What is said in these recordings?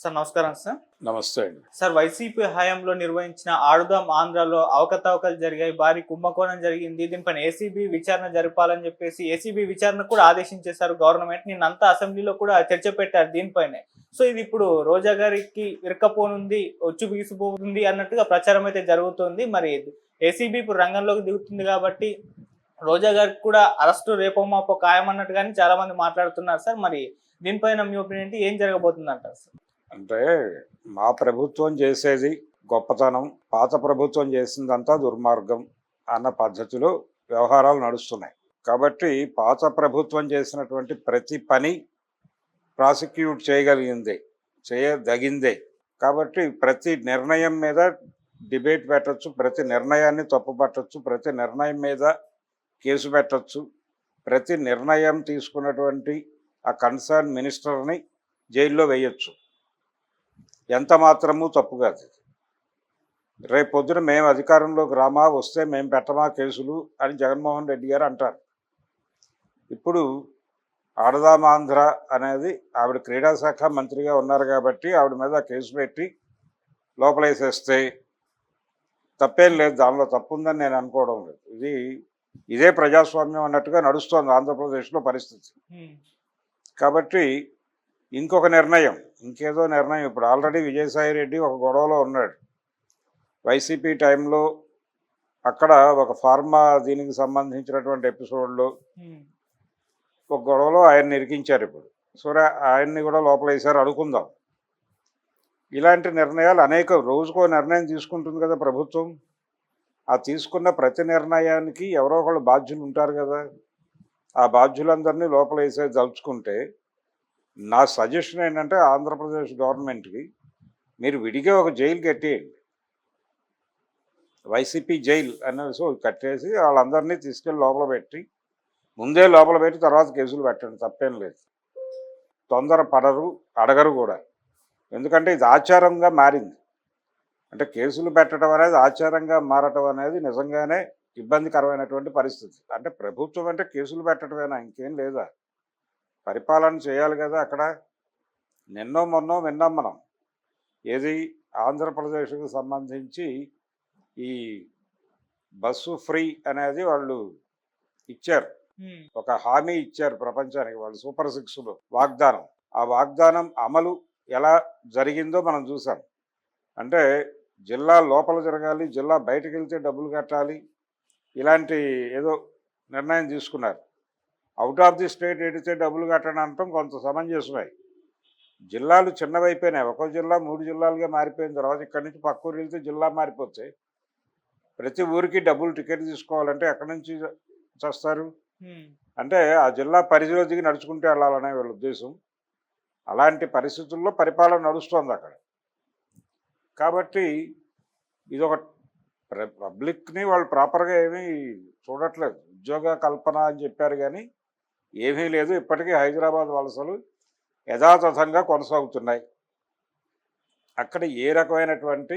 Sir నమస్కారం sir. నమస్తే అండి. సార్ వైసీపీ హయాంలో నిర్వహించిన ఆడుదాం ఆంధ్రాలో అవకతవకలు జరిగాయి, భారీ కుంభకోణం జరిగింది. దీనిపైన ఏసీబీ విచారణ జరపాలని చెప్పేసి ఏసీబీ విచారణ కూడా ఆదేశించేశారు గవర్నమెంట్. నిన్నంతా అసెంబ్లీలో కూడా చర్చ పెట్టారు దీనిపైనే. సో ఇది ఇప్పుడు రోజా గారికి ఇరకపోనుంది, ఒచ్చు బిగిసిపోతుంది అన్నట్టుగా ప్రచారం అయితే జరుగుతుంది. మరి ఏసీబీ ఇప్పుడు రంగంలోకి దిగుతుంది కాబట్టి రోజా గారికి కూడా అరెస్టు రేపో మాపో ఖాయం అన్నట్టుగానే చాలా మంది మాట్లాడుతున్నారు సార్. మరి దీనిపైన మీ ఒపీనియన్ ఏంటి? ఏం జరగబోతుంది అంటారు సార్? అంటే మా ప్రభుత్వం చేసేది గొప్పతనం, పాత ప్రభుత్వం చేసిందంతా దుర్మార్గం అన్న పద్ధతిలో వ్యవహారాలు నడుస్తున్నాయి. కాబట్టి పాత ప్రభుత్వం చేసినటువంటి ప్రతి పని ప్రాసిక్యూట్ చేయదగిందే. కాబట్టి ప్రతి నిర్ణయం మీద డిబేట్ పెట్టచ్చు, ప్రతి నిర్ణయాన్ని తప్పుపట్టచ్చు, ప్రతి నిర్ణయం మీద కేసు పెట్టచ్చు, ప్రతి నిర్ణయం తీసుకున్నటువంటి ఆ కన్సర్న్ మినిస్టర్ని జైల్లో వేయచ్చు. ఎంత మాత్రము తప్పు కాదు. రేపు పొద్దున మేము అధికారంలోకి రామా, వస్తే మేము పెట్టమా కేసులు అని జగన్మోహన్ రెడ్డి గారు అంటారు. ఇప్పుడు ఆడదామాంధ్ర అనేది ఆవిడ క్రీడా శాఖ మంత్రిగా ఉన్నారు కాబట్టి ఆవిడ మీద కేసు పెట్టి లోపలేసేస్తే తప్పేం లేదు, దానిలో తప్పు ఉందని నేను అనుకోవడం లేదు. ఇదే ప్రజాస్వామ్యం అన్నట్టుగా నడుస్తోంది ఆంధ్రప్రదేశ్లో పరిస్థితి. కాబట్టి ఇంకొక నిర్ణయం, ఇంకేదో నిర్ణయం. ఇప్పుడు ఆల్రెడీ విజయసాయి రెడ్డి ఒక గొడవలో ఉన్నాడు. వైసీపీ టైంలో అక్కడ ఒక ఫార్మా దీనికి సంబంధించినటువంటి ఎపిసోడ్లో ఒక గొడవలో ఆయన్ని ఇరికించారు. ఇప్పుడు సరే ఆయన్ని కూడా లోపలేసారు అనుకుందాం. ఇలాంటి నిర్ణయాలు రోజుకో నిర్ణయం తీసుకుంటుంది కదా ప్రభుత్వం. ఆ తీసుకున్న ప్రతి నిర్ణయానికి ఎవరో ఒకళ్ళు బాధ్యులు ఉంటారు కదా. ఆ బాధ్యులందరినీ లోపలేసే దలుచుకుంటే నా సజెషన్ ఏంటంటే ఆంధ్రప్రదేశ్ గవర్నమెంట్కి మీరు విడిగా ఒక జైలు కట్టేయండి, వైసీపీ జైలు అనేసి కట్టేసి వాళ్ళందరినీ తీసుకెళ్ళి లోపల పెట్టి, ముందే లోపల పెట్టి తర్వాత కేసులు పెట్టండి, తప్పేం లేదు. తొందర పడరు, అడగరు కూడా. ఎందుకంటే ఇది ఆచారంగా మారింది. అంటే కేసులు పెట్టడం అనేది ఆచారంగా మారటం అనేది నిజంగానే ఇబ్బందికరమైనటువంటి పరిస్థితి. అంటే ప్రభుత్వం అంటే కేసులు పెట్టడమేనా, ఇంకేం లేదా? పరిపాలన చేయాలి కదా. అక్కడ మొన్నో విన్నాం మనం, ఏది ఆంధ్రప్రదేశ్కు సంబంధించి ఈ బస్సు ఫ్రీ అనేది వాళ్ళు ఇచ్చారు, ఒక హామీ ఇచ్చారు ప్రపంచానికి వాళ్ళు. సూపర్ 6లో వాగ్దానం. ఆ వాగ్దానం అమలు ఎలా జరిగిందో మనం చూసాం. అంటే జిల్లా లోపల జరగాలి, జిల్లా బయటకు వెళ్తే డబ్బులు కట్టాలి, ఇలాంటి ఏదో నిర్ణయం తీసుకున్నారు. అవుట్ ఆఫ్ ది స్టేట్ ఎడితే డబ్బులు కట్టడం అనటం కొంత సమంజసమే. జిల్లాలు చిన్నవైపోయినాయి. ఒక్కో జిల్లా 3 జిల్లాలుగా మారిపోయిన తర్వాత ఇక్కడి నుంచి పక్క ఊరు వెళ్తే జిల్లా మారిపోతే ప్రతి ఊరికి డబ్బులు టికెట్ తీసుకోవాలంటే ఎక్కడి నుంచి చేస్తారు? అంటే ఆ జిల్లా పరిధిలో దిగి నడుచుకుంటూ వెళ్ళాలనే వీళ్ళ ఉద్దేశం. అలాంటి పరిస్థితుల్లో పరిపాలన నడుస్తోంది అక్కడ. కాబట్టి ఇదొక పబ్లిక్ని వాళ్ళు ప్రాపర్గా ఏమీ చూడట్లేదు. ఉద్యోగ కల్పన అని చెప్పారు కానీ ఏమీ లేదు. ఇప్పటికీ హైదరాబాద్ వలసలు యథాతథంగా కొనసాగుతున్నాయి. అక్కడ ఏ రకమైనటువంటి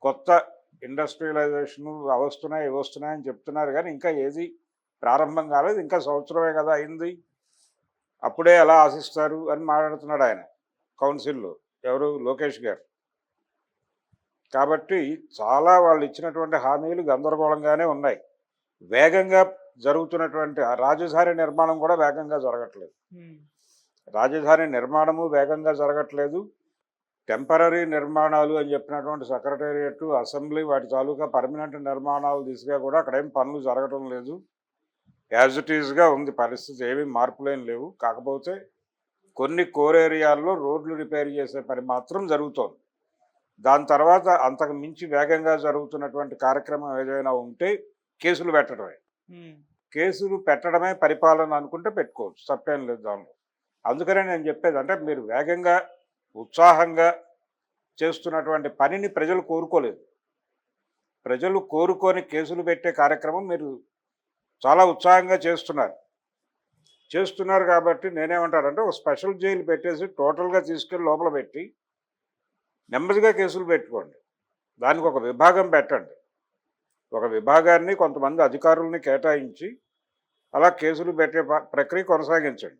కొత్త ఇండస్ట్రియలైజేషను వస్తున్నాయని చెప్తున్నారు కానీ ఇంకా ఏది ప్రారంభం కాలేదు. ఇంకా సంవత్సరమే కదా అయింది, అప్పుడే ఎలా ఆశిస్తారు అని మాట్లాడుతున్నాడు ఆయన కౌన్సిల్లో, ఎవరు, లోకేష్ గారు. కాబట్టి చాలా వాళ్ళు ఇచ్చినటువంటి హామీలు గందరగోళంగానే ఉన్నాయి. వేగంగా జరుగుతున్నటువంటి రాజధాని నిర్మాణం కూడా వేగంగా జరగట్లేదు. రాజధాని నిర్మాణము వేగంగా జరగట్లేదు. టెంపరీ నిర్మాణాలు అని చెప్పినటువంటి సెక్రటేరియట్, అసెంబ్లీ, వాటి తాలూకా పర్మనెంట్ నిర్మాణాలు దిశగా కూడా అక్కడేం పనులు జరగటం లేదు. యాజ్ ఇట్ ఈజ్గా ఉంది పరిస్థితి, ఏమీ మార్పులేం లేవు. కాకపోతే కొన్ని కోర్ ఏరియాల్లో రోడ్లు రిపేర్ చేసే పని మాత్రం జరుగుతోంది. దాని తర్వాత అంతకు మించి వేగంగా జరుగుతున్నటువంటి కార్యక్రమం ఏదైనా ఉంటే కేసులు పెట్టడమే. కేసులు పెట్టడమే పరిపాలన అనుకుంటే పెట్టుకోవచ్చు, తప్పేం లేదు దానిలో. అందుకనే నేను చెప్పేది అంటే మీరు వేగంగా ఉత్సాహంగా చేస్తున్నటువంటి పనిని ప్రజలు కోరుకోలేదు. ప్రజలు కోరుకొని కేసులు పెట్టే కార్యక్రమం మీరు చాలా ఉత్సాహంగా చేస్తున్నారు కాబట్టి నేనేమంటానంటే ఒక స్పెషల్ జైలు పెట్టేసి టోటల్గా తీసుకెళ్ళి లోపల పెట్టి నెమ్మదిగా కేసులు పెట్టుకోండి. దానికి ఒక విభాగం పెట్టండి. ఒక విభాగాన్ని కొంతమంది అధికారుల్ని కేటాయించి అలా కేసులు పెట్టే ప్రక్రియ కొనసాగించండి.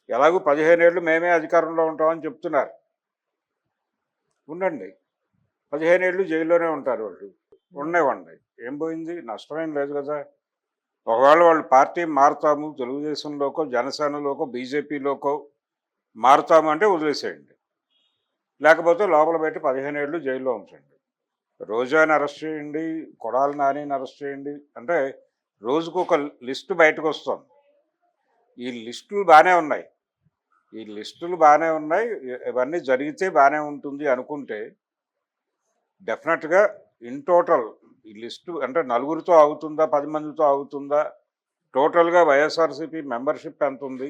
ఎలాగూ 15 ఏళ్ళు మేమే అధికారంలో ఉంటామని చెప్తున్నారు. ఉండండి. 15 ఏళ్ళు జైల్లోనే ఉంటారు వాళ్ళు. ఉండనివ్వండి. ఏం పోయింది? నష్టమేం లేదు కదా! ఒకవేళ వాళ్ళు పార్టీ మారుతాము, తెలుగుదేశంలోకో, జనసేనలోకో, బీజేపీలోకో మారుతామంటే వదిలేసేయండి. లేకపోతే లోపల పెట్టి 15 ఏళ్ళు జైల్లో ఉంచండి. రోజాని అరెస్ట్ చేయండి, కొడాలి నానిని అరెస్ట్ చేయండి. అంటే రోజుకు ఒక లిస్టు బయటకు వస్తుంది. ఈ లిస్టులు బాగానే ఉన్నాయి. ఇవన్నీ జరిగితే బాగానే ఉంటుంది అనుకుంటే డెఫినెట్గా ఇన్ టోటల్ ఈ లిస్టు అంటే నలుగురితో అవుతుందా, 10 మందితో అవుతుందా, టోటల్గా వైఎస్ఆర్సీపీ మెంబర్షిప్ ఎంత ఉంది,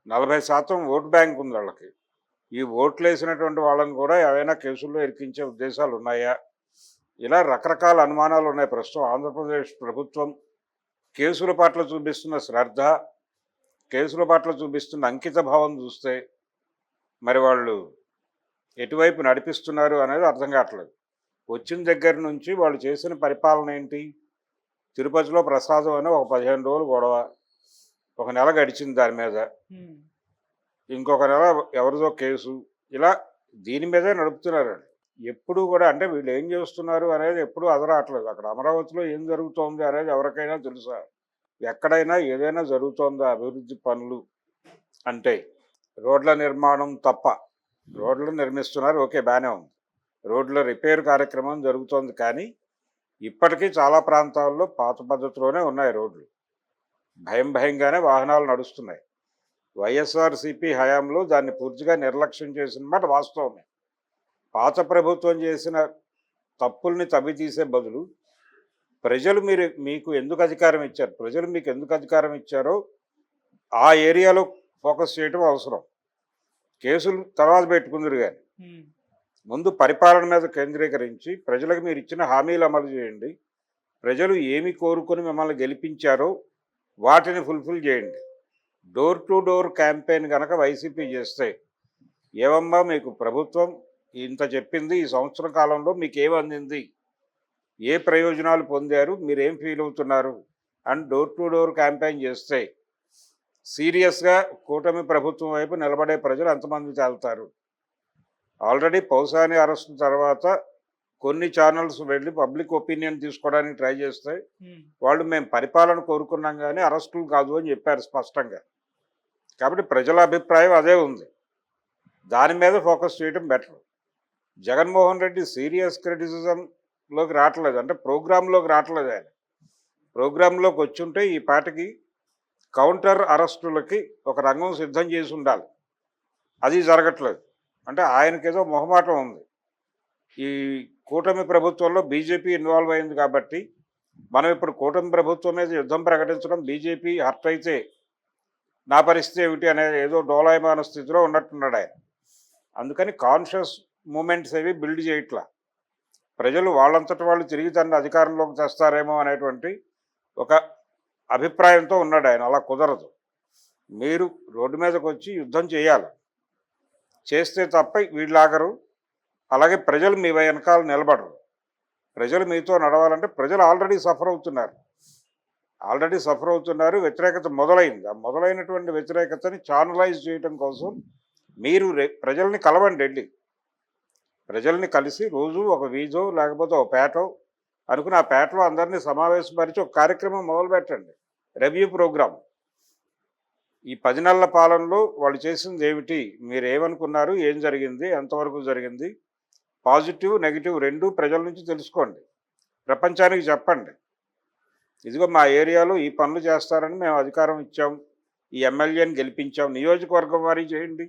40% ఓట్ బ్యాంక్ ఉంది వాళ్ళకి. ఈ ఓట్లు వేసినటువంటి వాళ్ళని కూడా ఏవైనా కేసుల్లో ఇరికించే ఉద్దేశాలు ఉన్నాయా, ఇలా రకరకాల అనుమానాలు ఉన్నాయి. ప్రస్తుతం ఆంధ్రప్రదేశ్ ప్రభుత్వం కేసుల పట్ల చూపిస్తున్న శ్రద్ధ, కేసుల పట్ల చూపిస్తున్న అంకిత భావం చూస్తే మరి వాళ్ళు ఎటువైపు నడిపిస్తున్నారు అనేది అర్థం కావట్లేదు. వచ్చిన దగ్గర నుంచి వాళ్ళు చేసిన పరిపాలన ఏంటి? తిరుపతిలో ప్రసాదం అని ఒక 15 రోజులు గొడవ, ఒక నెల గడిచింది దాని మీద, ఇంకొక నెల ఎవరిదో కేసు, ఇలా దీని మీదే నడుపుతున్నారు. ఎప్పుడు కూడా అంటే వీళ్ళు ఏం చేస్తున్నారు అనేది ఎప్పుడూ అదరాట్లేదు. అక్కడ అమరావతిలో ఏం జరుగుతోంది అనేది ఎవరికైనా తెలుసా? ఎక్కడైనా ఏదైనా జరుగుతోందా అభివృద్ధి పనులు అంటే? రోడ్ల నిర్మాణం తప్ప. రోడ్లు నిర్మిస్తున్నారు, ఓకే, బాగానే ఉంది. రోడ్ల రిపేర్ కార్యక్రమం జరుగుతోంది, కానీ ఇప్పటికీ చాలా ప్రాంతాల్లో పాత పద్ధతిలోనే ఉన్నాయి రోడ్లు. భయంగానే వాహనాలు నడుస్తున్నాయి. వైఎస్ఆర్సీపీ హయాంలో దాన్ని పూర్తిగా నిర్లక్ష్యం చేసిన మాట వాస్తవమే. పాత ప్రభుత్వం చేసిన తప్పుల్ని తవ్వితీసే బదులు ప్రజలు మీకు ఎందుకు అధికారం ఇచ్చారు, ప్రజలు మీకు ఎందుకు అధికారం ఇచ్చారో ఆ ఏరియాలో ఫోకస్ చేయడం అవసరం. కేసులు తర్వాత పెట్టుకుందరు, కానీ ముందు పరిపాలన మీద కేంద్రీకరించి ప్రజలకు మీరు ఇచ్చిన హామీలు అమలు చేయండి. ప్రజలు ఏమి కోరుకొని మిమ్మల్ని గెలిపించారో వాటిని ఫుల్ఫిల్ చేయండి. డోర్ టు డోర్ క్యాంపెయిన్ కనుక వైసీపీ చేస్తే, ఏమమ్మా మీకు ప్రభుత్వం ఇంత చెప్పింది, ఈ సంవత్సరం కాలంలో మీకు ఏం అందింది, ఏ ప్రయోజనాలు పొందారు, మీరేం ఫీల్ అవుతున్నారు అని డోర్ టు డోర్ క్యాంపెయిన్ చేస్తే సీరియస్గా కూటమి ప్రభుత్వం వైపు నిలబడే ప్రజలు ఎంతమంది తేలుతారు? ఆల్రెడీ పౌసాని అరెస్ట్ తర్వాత కొన్ని ఛానల్స్ వెళ్ళి పబ్లిక్ ఒపీనియన్ తీసుకోవడానికి ట్రై చేస్తే వాళ్ళు మేము పరిపాలన కోరుకున్నాం కానీ అరెస్టులు కాదు అని చెప్పారు స్పష్టంగా. కాబట్టి ప్రజల అభిప్రాయం అదే ఉంది. దాని మీద ఫోకస్ చేయడం బెటర్. జగన్మోహన్ రెడ్డి సీరియస్ క్రిటిసిజంలోకి రావట్లేదు, అంటే ప్రోగ్రాంలోకి రావట్లేదు. ఆయన ప్రోగ్రాంలోకి వచ్చుంటే ఈ పాటికి కౌంటర్ అరెస్టులకి ఒక రంగం సిద్ధం చేసి ఉండాలి. అది జరగట్లేదు. అంటే ఆయనకేదో మొహమాటం ఉంది. ఈ కూటమి ప్రభుత్వంలో బీజేపీ ఇన్వాల్వ్ అయింది కాబట్టి మనం ఇప్పుడు కూటమి ప్రభుత్వం మీద యుద్ధం ప్రకటించడం, బీజేపీ హర్ట్ అయితే నా పరిస్థితి ఏమిటి అనేది ఏదో డోలాయమాన స్థితిలో ఉన్నట్టున్నాడు ఆయన. అందుకని కాన్షియస్ మూమెంట్స్ ఏవి బిల్డ్ చేయట్లా. ప్రజలు వాళ్ళంతటి వాళ్ళు తిరిగి తన అధికారంలోకి తెస్తారేమో అనేటువంటి ఒక అభిప్రాయంతో ఉన్నాడు ఆయన. అలా కుదరదు. మీరు రోడ్డు మీదకి వచ్చి యుద్ధం చేయాలి. చేస్తే తప్ప వీళ్ళాగరు. అలాగే ప్రజలు మీ వెనకాల నిలబడరు. ప్రజలు మీతో నడవాలంటే ప్రజలు ఆల్రెడీ సఫర్ అవుతున్నారు. వ్యతిరేకత మొదలైంది. ఆ మొదలైనటువంటి వ్యతిరేకతని ఛానలైజ్ చేయడం కోసం మీరు ప్రజల్ని కలవండి. వెళ్ళి ప్రజల్ని కలిసి రోజు ఒక వీధో లేకపోతే ఒక పేటో అనుకుని ఆ పేటలో అందరినీ సమావేశపరిచి ఒక కార్యక్రమం మొదలుపెట్టండి. Review programme. ఈ 10 నెలల పాలనలో వాళ్ళు చేసింది ఏమిటి, మీరు ఏమనుకున్నారు, ఏం జరిగింది, ఎంతవరకు జరిగింది, పాజిటివ్ నెగిటివ్ రెండూ ప్రజల నుంచి తెలుసుకోండి. ప్రపంచానికి చెప్పండి, ఇదిగో మా ఏరియాలో ఈ పనులు చేస్తారని మేము అధికారం ఇచ్చాం, ఈ ఎమ్మెల్యేని గెలిపించాం. నియోజకవర్గం వారీ చేయండి.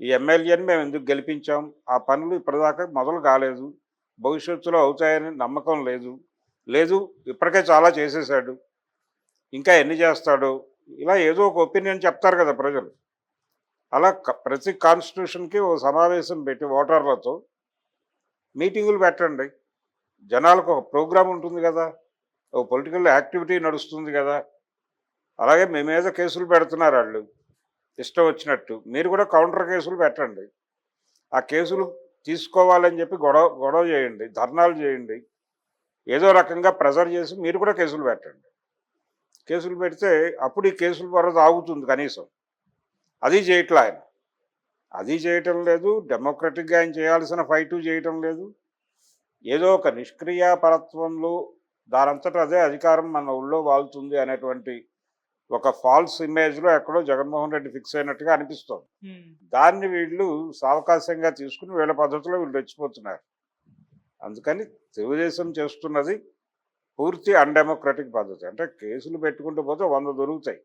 ఈ ఎమ్మెల్యేని మేము ఎందుకు గెలిపించాం, ఆ పనులు ఇప్పటిదాకా మొదలు కాలేదు, భవిష్యత్తులో అవుతాయని నమ్మకం లేదు, ఇప్పటికే చాలా చేసేసాడు, ఇంకా ఎన్ని చేస్తాడో, ఇలా ఏదో ఒక ఒపీనియన్ చెప్తారు కదా ప్రజలు. అలా ప్రతి కాన్స్టిట్యూషన్కి ఓ సమావేశం పెట్టి ఓటర్లతో మీటింగులు పెట్టండి. జనాలకు ఒక ప్రోగ్రాం ఉంటుంది కదా, ఒక పొలిటికల్ యాక్టివిటీ నడుస్తుంది కదా. అలాగే మీ మీద కేసులు పెడుతున్నారు వాళ్ళు ఇష్టం వచ్చినట్టు, మీరు కూడా కౌంటర్ కేసులు పెట్టండి. ఆ కేసులు తీసుకోవాలని చెప్పి గొడవ చేయండి, ధర్నాలు చేయండి, ఏదో రకంగా ప్రెజర్ చేసి మీరు కూడా కేసులు పెట్టండి. కేసులు పెడితే అప్పుడు ఈ కేసుల వరద ఆగుతుంది కనీసం. అది చేయట్లా ఆయన. అది చేయటం లేదు, డెమోక్రటిక్గా ఆయన చేయాల్సిన ఫైటు చేయటం లేదు. ఏదో ఒక నిష్క్రియాపరత్వంలో దానంతట అదే అధికారం మన ఊళ్ళో వాళ్తుంది అనేటువంటి ఒక ఫాల్స్ ఇమేజ్లో ఎక్కడో జగన్మోహన్ రెడ్డి ఫిక్స్ అయినట్టుగా అనిపిస్తోంది. దాన్ని వీళ్ళు సావకాశంగా తీసుకుని వీళ్ళ పద్ధతిలో వీళ్ళు రెచ్చిపోతున్నారు. అందుకని తెలుగుదేశం చేస్తున్నది పూర్తి అన్డెమోక్రటిక్ పద్ధతి. అంటే కేసులు పెట్టుకుంటూ పోతే 100 దొరుకుతాయి.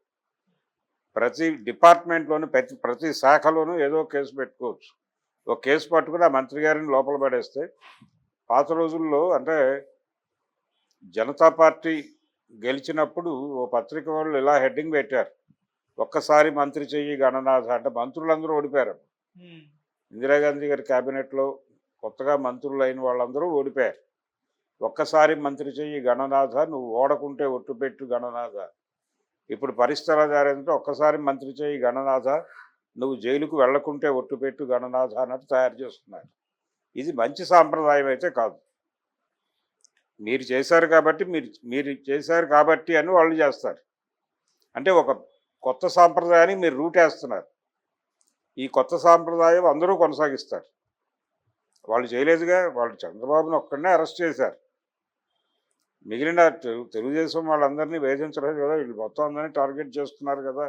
ప్రతి డిపార్ట్మెంట్లోనూ ప్రతి శాఖలోనూ ఏదో కేసు పెట్టుకోవచ్చు. ఒక కేసు పట్టుకుని ఆ మంత్రి గారిని లోపల పడేస్తే పాత రోజుల్లో అంటే జనతా పార్టీ గెలిచినప్పుడు ఓ పత్రిక వాళ్ళు ఇలా హెడ్డింగ్ పెట్టారు, ఒక్కసారి మంత్రి చెయ్యి గణనాథ. అంటే మంత్రులందరూ ఓడిపోయారు. ఇందిరాగాంధీ గారి క్యాబినెట్లో కొత్తగా మంత్రులు అయిన వాళ్ళందరూ ఓడిపోయారు. ఒక్కసారి మంత్రి చెయ్యి గణనాథ, నువ్వు ఓడకుంటే ఒట్టుపెట్టు గణనాథ. ఇప్పుడు పరిస్థితి ఎలా జారిందంటే ఒక్కసారి మంత్రి చెయ్యి గణనాథ, నువ్వు జైలుకు వెళ్లకుంటే ఒట్టుపెట్టు గణనాథ అన్నట్టు తయారు చేస్తున్నారు. ఇది మంచి సాంప్రదాయం అయితే కాదు. మీరు చేశారు కాబట్టి మీరు చేశారు కాబట్టి అని వాళ్ళు చేస్తారు. అంటే ఒక కొత్త సాంప్రదాయాన్ని మీరు రూటేస్తున్నారు. ఈ కొత్త సాంప్రదాయం అందరూ కొనసాగిస్తారు. వాళ్ళు చేయలేదుగా. వాళ్ళు చంద్రబాబును ఒక్కడనే అరెస్ట్ చేశారు. మిగిలిన తెలుగుదేశం వాళ్ళందరినీ వేధించలేదు కదా, వీళ్ళు మొత్తం అందరినీ టార్గెట్ చేస్తున్నారు కదా.